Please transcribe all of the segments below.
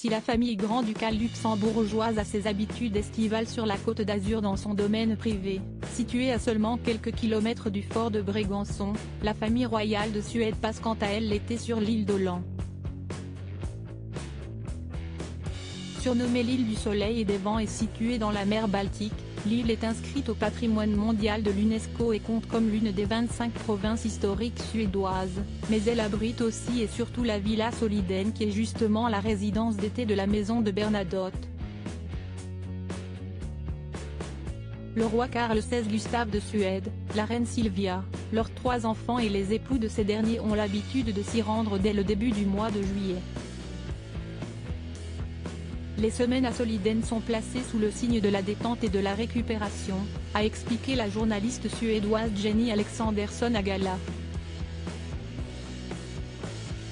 Si la famille grand-ducale luxembourgeoise a ses habitudes estivales sur la Côte d'Azur dans son domaine privé, situé à seulement quelques kilomètres du fort de Brégançon, la famille royale de Suède passe quant à elle l'été sur l'île d'Åland. Surnommée l'île du soleil et des vents et située dans la mer Baltique, l'île est inscrite au patrimoine mondial de l'UNESCO et compte comme l'une des 25 provinces historiques suédoises, mais elle abrite aussi et surtout la Villa Soliden qui est justement la résidence d'été de la maison de Bernadotte. Le roi Carl XVI Gustave de Suède, la reine Silvia, leurs 3 enfants et les époux de ces derniers ont l'habitude de s'y rendre dès le début du mois de juillet. Les semaines à Soliden sont placées sous le signe de la détente et de la récupération, a expliqué la journaliste suédoise Jenny Alexandersson à Gala.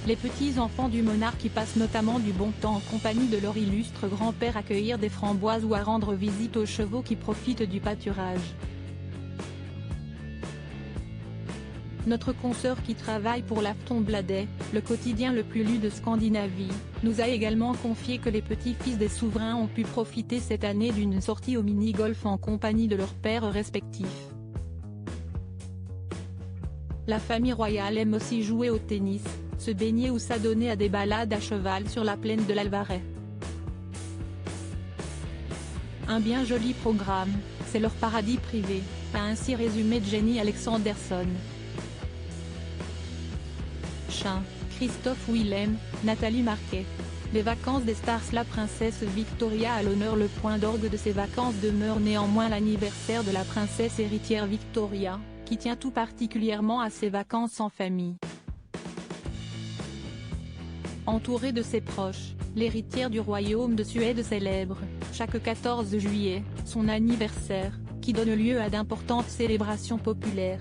Les petits-enfants du monarque y passent notamment du bon temps en compagnie de leur illustre grand-père à cueillir des framboises ou à rendre visite aux chevaux qui profitent du pâturage. Notre consoeur qui travaille pour l'Aftonbladet, le quotidien le plus lu de Scandinavie, nous a également confié que les petits-fils des souverains ont pu profiter cette année d'une sortie au mini-golf en compagnie de leurs pères respectifs. La famille royale aime aussi jouer au tennis, se baigner ou s'adonner à des balades à cheval sur la plaine de l'Alvaret. Un bien joli programme, c'est leur paradis privé, a ainsi résumé Jenny Alexandersson. Christophe Willem, Nathalie Marquet. Les vacances des stars. La princesse Victoria à l'honneur. Le point d'orgue de ces vacances demeure néanmoins l'anniversaire de la princesse héritière Victoria, qui tient tout particulièrement à ses vacances en famille. Entourée de ses proches, l'héritière du royaume de Suède célèbre, chaque 14 juillet, son anniversaire, qui donne lieu à d'importantes célébrations populaires.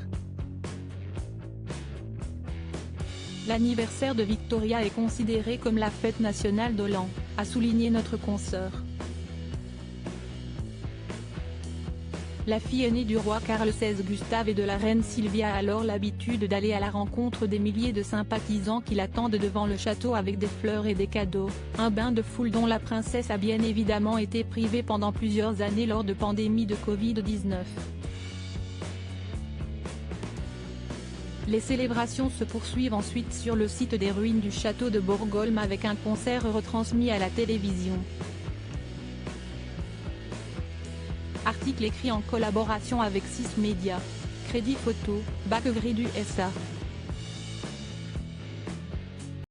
L'anniversaire de Victoria est considéré comme la fête nationale d'Åland, a souligné notre consoeur. La fille aînée du roi Carl XVI Gustave et de la reine Silvia a alors l'habitude d'aller à la rencontre des milliers de sympathisants qui l'attendent devant le château avec des fleurs et des cadeaux, un bain de foule dont la princesse a bien évidemment été privée pendant plusieurs années lors de pandémie de Covid-19. Les célébrations se poursuivent ensuite sur le site des ruines du château de Borgholm avec un concert retransmis à la télévision. Article écrit en collaboration avec 6 Médias. Crédit photo, Backgrid USA.